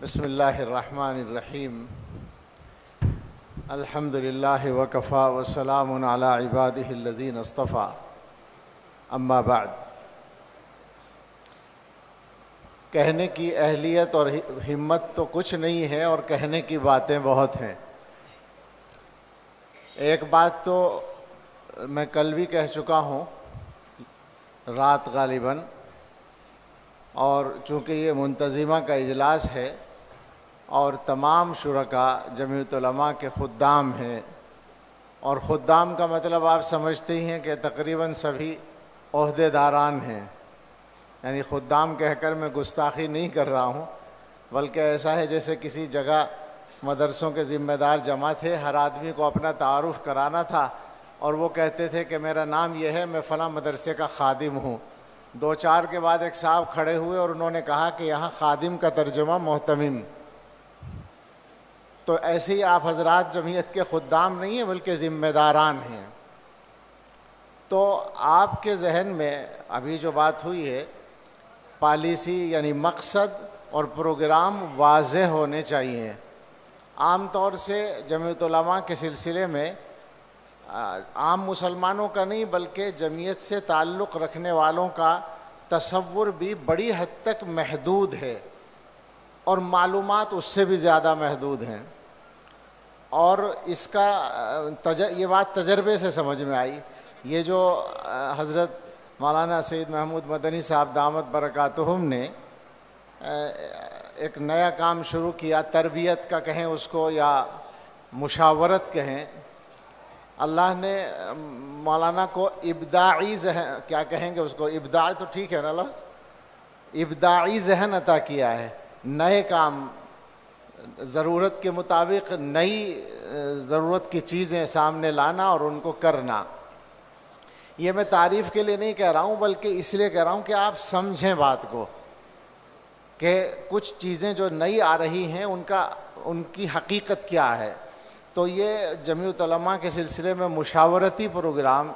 بسم اللہ الرحمن الرحیم الحمد للہ وکفیٰ وسلام علی عبادہ الذین اصطفیٰ اما بعد۔ کہنے کی اہلیت اور ہمت تو کچھ نہیں ہے اور کہنے کی باتیں بہت ہیں۔ ایک بات تو میں کل بھی کہہ چکا ہوں رات غالباً، اور چونکہ یہ منتظمہ کا اجلاس ہے اور تمام شرکاء جمعیت علماء کے خدام ہیں، اور خدام کا مطلب آپ سمجھتے ہی ہیں کہ تقریباً سبھی عہدے داران ہیں، یعنی خدام کہہ کر میں گستاخی نہیں کر رہا ہوں، بلکہ ایسا ہے جیسے کسی جگہ مدرسوں کے ذمہ دار جمع تھے، ہر آدمی کو اپنا تعارف کرانا تھا اور وہ کہتے تھے کہ میرا نام یہ ہے، میں فلاں مدرسے کا خادم ہوں۔ دو چار کے بعد ایک صاحب کھڑے ہوئے اور انہوں نے کہا کہ یہاں خادم کا ترجمہ محتمم۔ تو ایسے ہی آپ حضرات جمعیت کے خدام نہیں ہیں بلکہ ذمہ داران ہیں۔ تو آپ کے ذہن میں ابھی جو بات ہوئی ہے، پالیسی یعنی مقصد اور پروگرام واضح ہونے چاہیے۔ عام طور سے جمعیت علماء کے سلسلے میں عام مسلمانوں کا نہیں بلکہ جمعیت سے تعلق رکھنے والوں کا تصور بھی بڑی حد تک محدود ہے، اور معلومات اس سے بھی زیادہ محدود ہیں، اور اس کا یہ بات تجربے سے سمجھ میں آئی۔ یہ جو حضرت مولانا سید محمود مدنی صاحب دامت برکاتہم نے ایک نیا کام شروع کیا، تربیت کا کہیں اس کو یا مشاورت کہیں، اللہ نے مولانا کو ابداعی ذہن، کیا کہیں گے اس کو، ابداع تو ٹھیک ہے نا لفظ، ابداعی ذہن عطا کیا ہے۔ نئے کام، ضرورت کے مطابق نئی ضرورت کی چیزیں سامنے لانا اور ان کو کرنا۔ یہ میں تعریف کے لیے نہیں کہہ رہا ہوں بلکہ اس لیے کہہ رہا ہوں کہ آپ سمجھیں بات کو، کہ کچھ چیزیں جو نئی آ رہی ہیں ان کی حقیقت کیا ہے۔ تو یہ جمعیت علماء کے سلسلے میں مشاورتی پروگرام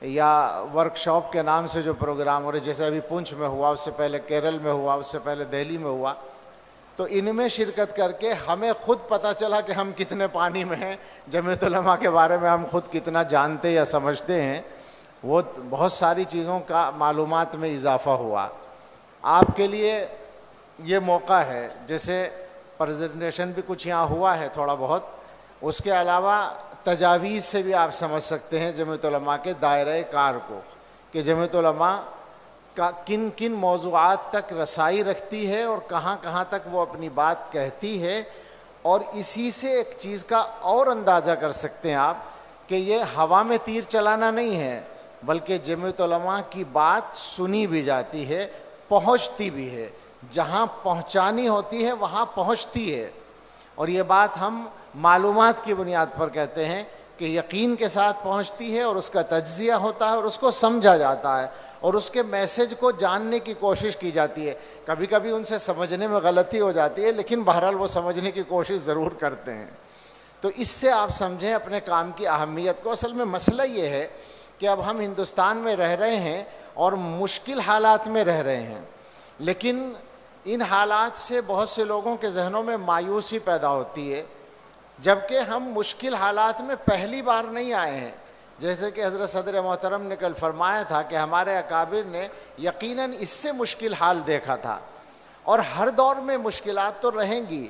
یا ورکشاپ کے نام سے جو پروگرام ہو رہے، جیسے ابھی پونچھ میں ہوا، اس سے پہلے کیرل میں ہوا، اس سے پہلے دہلی میں ہوا، تو ان میں شرکت کر کے ہمیں خود پتہ چلا کہ ہم کتنے پانی میں ہیں، جمعیت علماء کے بارے میں ہم خود کتنا جانتے یا سمجھتے ہیں۔ وہ بہت ساری چیزوں کا معلومات میں اضافہ ہوا۔ آپ کے لیے یہ موقع ہے، جیسے پریزنٹیشن بھی کچھ یہاں ہوا ہے تھوڑا بہت، اس کے علاوہ تجاویز سے بھی آپ سمجھ سکتے ہیں جمعیت علماء کے دائرۂ کار کو، کہ جمعیت علماء کا کن کن موضوعات تک رسائی رکھتی ہے اور کہاں کہاں تک وہ اپنی بات کہتی ہے۔ اور اسی سے ایک چیز کا اور اندازہ کر سکتے ہیں آپ کہ یہ ہوا میں تیر چلانا نہیں ہے، بلکہ جمعیت علماء کی بات سنی بھی جاتی ہے، پہنچتی بھی ہے، جہاں پہنچانی ہوتی ہے وہاں پہنچتی ہے۔ اور یہ بات ہم معلومات کی بنیاد پر کہتے ہیں کہ یقین کے ساتھ پہنچتی ہے، اور اس کا تجزیہ ہوتا ہے اور اس کو سمجھا جاتا ہے، اور اس کے میسج کو جاننے کی کوشش کی جاتی ہے۔ کبھی کبھی ان سے سمجھنے میں غلطی ہو جاتی ہے، لیکن بہرحال وہ سمجھنے کی کوشش ضرور کرتے ہیں۔ تو اس سے آپ سمجھیں اپنے کام کی اہمیت کو۔ اصل میں مسئلہ یہ ہے کہ اب ہم ہندوستان میں رہ رہے ہیں اور مشکل حالات میں رہ رہے ہیں، لیکن ان حالات سے بہت سے لوگوں کے ذہنوں میں مایوسی پیدا ہوتی ہے، جبکہ ہم مشکل حالات میں پہلی بار نہیں آئے ہیں۔ جیسے کہ حضرت صدر محترم نے کل فرمایا تھا کہ ہمارے اکابر نے یقیناً اس سے مشکل حال دیکھا تھا، اور ہر دور میں مشکلات تو رہیں گی۔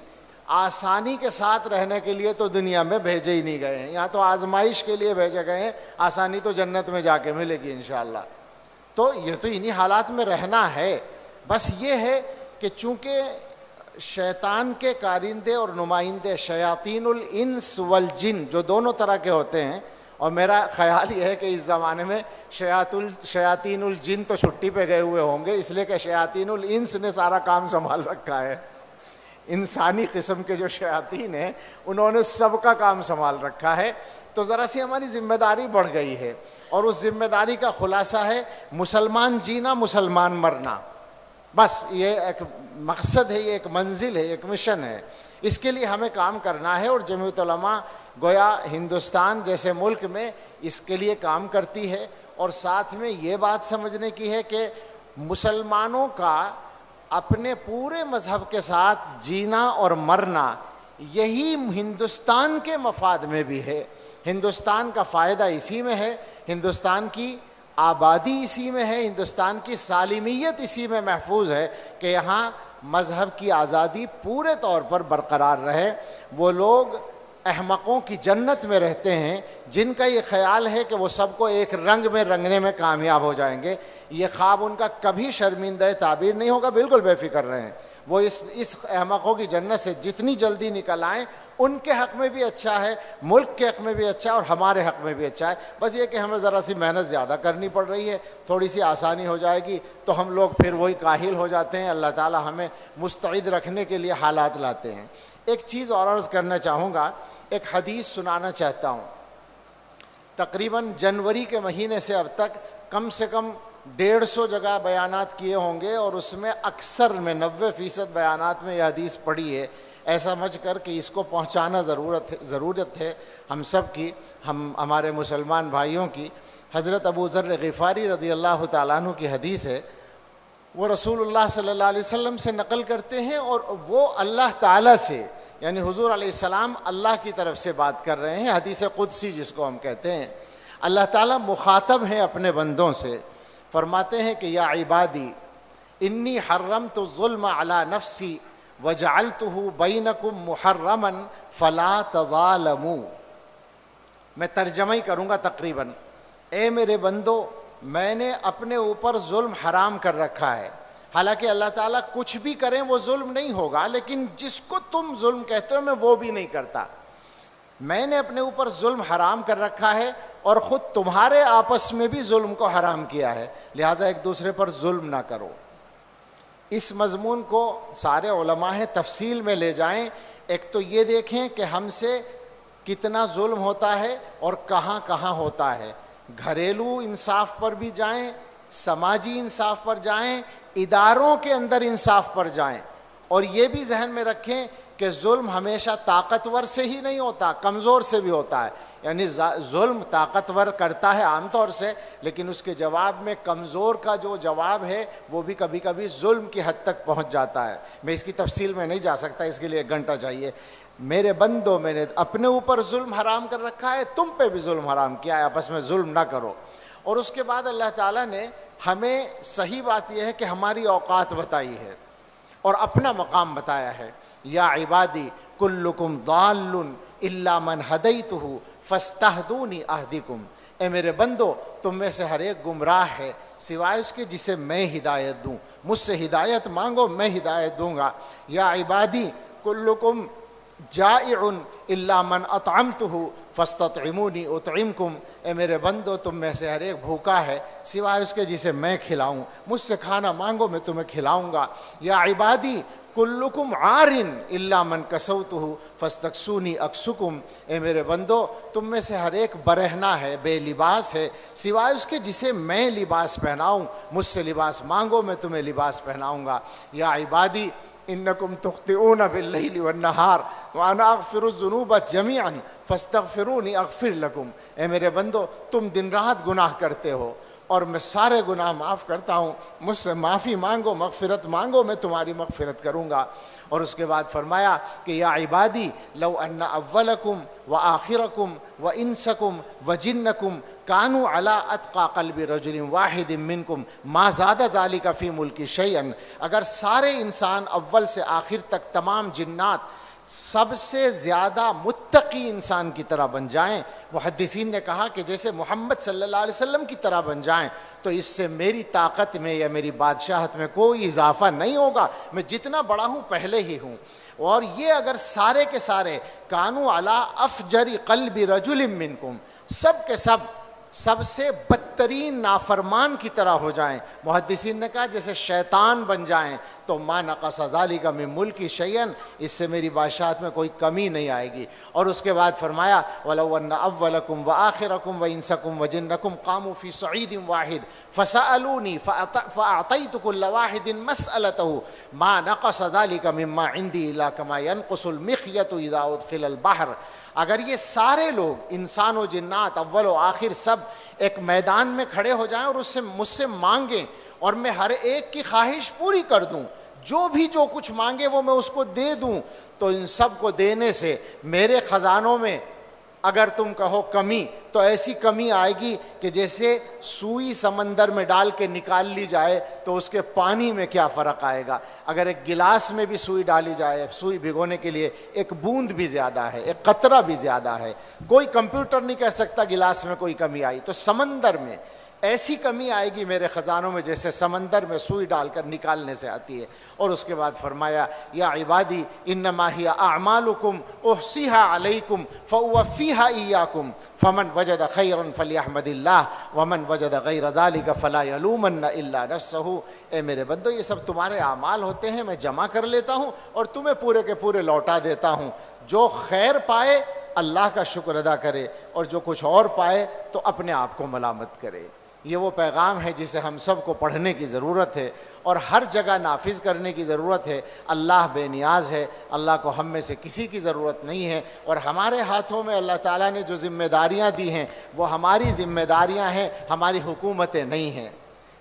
آسانی کے ساتھ رہنے کے لیے تو دنیا میں بھیجے ہی نہیں گئے ہیں، یہاں تو آزمائش کے لیے بھیجے گئے ہیں، آسانی تو جنت میں جا کے ملے گی انشاءاللہ۔ تو یہ تو انہی حالات میں رہنا ہے۔ بس یہ ہے کہ چونکہ شیطان کے کارندے اور نمائندے شیاطین الانس والجن جو دونوں طرح کے ہوتے ہیں، اور میرا خیال یہ ہے کہ اس زمانے میں شیاطین الجن تو چھٹی پہ گئے ہوئے ہوں گے، اس لیے کہ شیاطین الانس نے سارا کام سنبھال رکھا ہے۔ انسانی قسم کے جو شیاطین ہیں انہوں نے سب کا کام سنبھال رکھا ہے۔ تو ذرا سی ہماری ذمہ داری بڑھ گئی ہے، اور اس ذمہ داری کا خلاصہ ہے مسلمان جینا، مسلمان مرنا۔ بس یہ ایک مقصد ہے، یہ ایک منزل ہے، ایک مشن ہے۔ اس کے لیے ہمیں کام کرنا ہے، اور جمعیت علماء گویا ہندوستان جیسے ملک میں اس کے لیے کام کرتی ہے، اور ساتھ میں یہ بات سمجھنے کی ہے کہ مسلمانوں کا اپنے پورے مذہب کے ساتھ جینا اور مرنا یہی ہندوستان کے مفاد میں بھی ہے. ہندوستان کا فائدہ اسی میں ہے, ہندوستان کی آبادی اسی میں ہے, ہندوستان کی سالمیت اسی میں محفوظ ہے کہ یہاں مذہب کی آزادی پورے طور پر برقرار رہے. وہ لوگ احمقوں کی جنت میں رہتے ہیں جن کا یہ خیال ہے کہ وہ سب کو ایک رنگ میں رنگنے میں کامیاب ہو جائیں گے. یہ خواب ان کا کبھی شرمندہ تعبیر نہیں ہوگا, بالکل بے فکر رہیں. وہ اس احمقوں کی جنت سے جتنی جلدی نکل آئیں ان کے حق میں بھی اچھا ہے, ملک کے حق میں بھی اچھا ہے اور ہمارے حق میں بھی اچھا ہے. بس یہ کہ ہمیں ذرا سی محنت زیادہ کرنی پڑ رہی ہے, تھوڑی سی آسانی ہو جائے گی تو ہم لوگ پھر وہی کاہل ہو جاتے ہیں. اللہ تعالی ہمیں مستعد رکھنے کے لیے حالات لاتے ہیں. ایک چیز اور عرض کرنا چاہوں گا, ایک حدیث سنانا چاہتا ہوں. تقریباً جنوری کے مہینے سے اب تک کم سے کم 150 جگہ بیانات کیے ہوں گے اور اس میں اکثر میں 90% بیانات میں یہ حدیث پڑھی ہے, ایسا سمجھ کر کہ اس کو پہنچانا ضرورت ہے ہم سب کی, ہمارے مسلمان بھائیوں کی. حضرت ابو ذر غفاری رضی اللہ تعالیٰ عنہ کی حدیث ہے. وہ رسول اللہ صلی اللہ علیہ وسلم سے نقل کرتے ہیں اور وہ اللہ تعالیٰ سے, یعنی حضور علیہ السلام اللہ کی طرف سے بات کر رہے ہیں, حدیث قدسی جس کو ہم کہتے ہیں. اللہ تعالیٰ مخاطب ہیں اپنے بندوں سے, فرماتے ہیں کہ یا عبادی انی حرمت الظلم علی نفسی وجعلتہ بینکم محرما فلا تظالموا. میں ترجمہ ہی کروں گا تقریباً. اے میرے بندو, میں نے اپنے اوپر ظلم حرام کر رکھا ہے. حالانکہ اللہ تعالیٰ کچھ بھی کریں وہ ظلم نہیں ہوگا, لیکن جس کو تم ظلم کہتے ہو میں وہ بھی نہیں کرتا. میں نے اپنے اوپر ظلم حرام کر رکھا ہے اور خود تمہارے آپس میں بھی ظلم کو حرام کیا ہے, لہٰذا ایک دوسرے پر ظلم نہ کرو. اس مضمون کو سارے علماء ہیں تفصیل میں لے جائیں. ایک تو یہ دیکھیں کہ ہم سے کتنا ظلم ہوتا ہے اور کہاں کہاں ہوتا ہے. گھریلو انصاف پر بھی جائیں, سماجی انصاف پر جائیں, اداروں کے اندر انصاف پر جائیں. اور یہ بھی ذہن میں رکھیں کہ ظلم ہمیشہ طاقتور سے ہی نہیں ہوتا, کمزور سے بھی ہوتا ہے. یعنی ظلم طاقتور کرتا ہے عام طور سے, لیکن اس کے جواب میں کمزور کا جو جواب ہے وہ بھی کبھی کبھی ظلم کی حد تک پہنچ جاتا ہے. میں اس کی تفصیل میں نہیں جا سکتا, اس کے لیے 1 گھنٹہ چاہیے. میرے بندو, میں نے اپنے اوپر ظلم حرام کر رکھا ہے, تم پہ بھی ظلم حرام کیا ہے, آپس میں ظلم نہ کرو. اور اس کے بعد اللہ تعالیٰ نے ہمیں, صحیح بات یہ ہے کہ ہماری اوقات بتائی ہے اور اپنا مقام بتایا ہے. یا عبادی کلکم ضال الا من ہدیتہ فاستہدونی اہدکم. اے میرے بندو, تم میں سے ہر ایک گمراہ ہے سوائے اس کے جسے میں ہدایت دوں. مجھ سے ہدایت مانگو, میں ہدایت دوں گا. یا عبادی کلکم جائع الا من اطعمتہ فاستطعمونی اطعمکم. اے میرے بندو, تم میں سے ہر ایک بھوکا ہے سوائے اس کے جسے میں کھلاؤں. مجھ سے کھانا مانگو, میں تمہیں کھلاؤں گا. یا عبادی کلکم عار الا من کسوتہ فاستکسونی اکسکم. اے میرے بندو, تم میں سے ہر ایک برہنہ ہے, بے لباس ہے سوائے اس کے جسے میں لباس پہناؤں. مجھ سے لباس مانگو, میں تمہیں لباس پہناؤں گا. یا عبادی انکم تخطئون باللیل والنہار وانا اغفر الذنوب جمیعا فاستغفرونی اغفر لکم. اے میرے بندو, تم دن رات گناہ کرتے ہو اور میں سارے گناہ معاف کرتا ہوں, مجھ سے معافی مانگو, مغفرت مانگو, میں تمہاری مغفرت کروں گا. اور اس کے بعد فرمایا کہ یا عبادی لو ان اولکم وآخرکم وانسکم وجنکم کانوا علی اتقى قلب رجل واحد منکم ما زاد ذلک فی ملکی شیئا. اگر سارے انسان اول سے آخر تک تمام جنات سب سے زیادہ متقی انسان کی طرح بن جائیں, محدثین نے کہا کہ جیسے محمد صلی اللہ علیہ وسلم کی طرح بن جائیں, تو اس سے میری طاقت میں یا میری بادشاہت میں کوئی اضافہ نہیں ہوگا, میں جتنا بڑا ہوں پہلے ہی ہوں. اور یہ اگر سارے کے سارے کانوا علی افجر قلب رجل منکم, سب کے سب سے بدترین نافرمان کی طرح ہو جائیں, محدثین نے کہا جیسے شیطان بن جائیں, تو ما نقص ذلک من ملکی شیئا, اس سے میری بادشاہت میں کوئی کمی نہیں آئے گی. اور اس کے بعد فرمایا ولو ان اولکم وآخرکم وانسکم وجنکم قاموا فی صعید واحد فسألونی فاعطیت کل واحد مسألتہ ما نقص ذلک مما عندی الا کما ینقص المخیط اذا ادخل البحر. اگر یہ سارے لوگ انسان و جنات اول و آخر سب ایک میدان میں کھڑے ہو جائیں اور مجھ سے مانگیں اور میں ہر ایک کی خواہش پوری کر دوں, جو کچھ مانگے وہ میں اس کو دے دوں، تو ان سب کو دینے سے میرے خزانوں میں اگر تم کہو کمی تو ایسی کمی آئے گی کہ جیسے سوئی سمندر میں ڈال کے نکال لی جائے تو اس کے پانی میں کیا فرق آئے گا، اگر ایک گلاس میں بھی سوئی ڈالی جائے، سوئی بھگونے کے لیے ایک بوند بھی زیادہ ہے، ایک قطرہ بھی زیادہ ہے، کوئی کمپیوٹر نہیں کہہ سکتا گلاس میں کوئی کمی آئی، تو سمندر میں ایسی کمی آئے گی میرے خزانوں میں جیسے سمندر میں سوئی ڈال کر نکالنے سے آتی ہے۔ اور اس کے بعد فرمایا یا عبادی انما ہی اعمالکم احصیھا علیکم فاوفیھا ایاکم فمن وجد خیرا فلیحمد اللہ ومن وجد غیر ذلک فلا یلومن الا نفسہ۔ اے میرے بندو، یہ سب تمہارے اعمال ہوتے ہیں، میں جمع کر لیتا ہوں اور تمہیں پورے کے پورے لوٹا دیتا ہوں، جو خیر پائے اللہ کا شکر ادا کرے اور جو کچھ اور پائے تو اپنے آپ کو ملامت کرے۔ یہ وہ پیغام ہے جسے ہم سب کو پڑھنے کی ضرورت ہے اور ہر جگہ نافذ کرنے کی ضرورت ہے۔ اللہ بے نیاز ہے، اللہ کو ہم میں سے کسی کی ضرورت نہیں ہے، اور ہمارے ہاتھوں میں اللہ تعالیٰ نے جو ذمہ داریاں دی ہیں وہ ہماری ذمہ داریاں ہیں، ہماری حکومتیں نہیں ہیں۔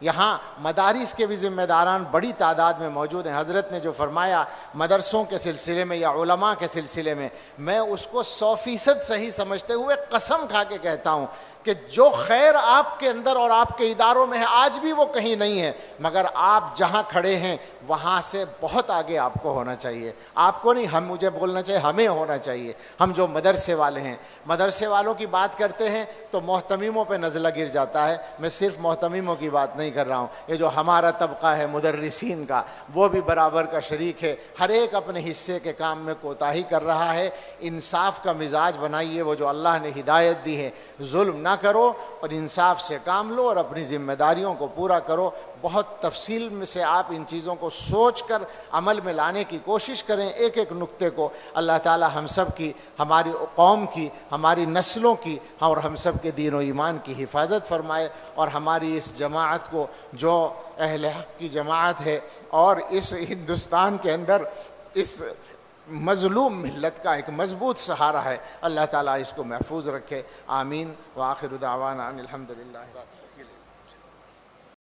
یہاں مدارس کے بھی ذمہ داران بڑی تعداد میں موجود ہیں۔ حضرت نے جو فرمایا مدرسوں کے سلسلے میں یا علماء کے سلسلے میں اس کو 100% صحیح سمجھتے ہوئے قسم کھا کے کہتا ہوں کہ جو خیر آپ کے اندر اور آپ کے اداروں میں ہے آج بھی وہ کہیں نہیں ہے، مگر آپ جہاں کھڑے ہیں وہاں سے بہت آگے آپ کو ہونا چاہیے۔ آپ کو نہیں، مجھے بولنا چاہیے، ہمیں ہونا چاہیے۔ ہم جو مدرسے والے ہیں، مدرسے والوں کی بات کرتے ہیں تو محتمموں پہ نزلہ گر جاتا ہے۔ میں صرف محتمموں کی بات نہیں کر رہا ہوں، یہ جو ہمارا طبقہ ہے مدرسین کا وہ بھی برابر کا شریک ہے، ہر ایک اپنے حصے کے کام میں کوتاہی کر رہا ہے۔ انصاف کا مزاج بنائیے، وہ جو اللہ نے ہدایت دی ہے، ظلم نہ کرو اور انصاف سے کام لو اور اپنی ذمہ داریوں کو پورا کرو۔ بہت تفصیل میں سے آپ ان چیزوں کو سوچ کر عمل میں لانے کی کوشش کریں، ایک ایک نقطے کو۔ اللہ تعالی ہم سب کی، ہماری قوم کی، ہماری نسلوں کی اور ہم سب کے دین و ایمان کی حفاظت فرمائے، اور ہماری اس جماعت کو جو اہل حق کی جماعت ہے اور اس ہندوستان کے اندر اس مظلوم ملت کا ایک مضبوط سہارا ہے، اللہ تعالیٰ اس کو محفوظ رکھے۔ آمین۔ وآخر دعوانا ان الحمدللہ۔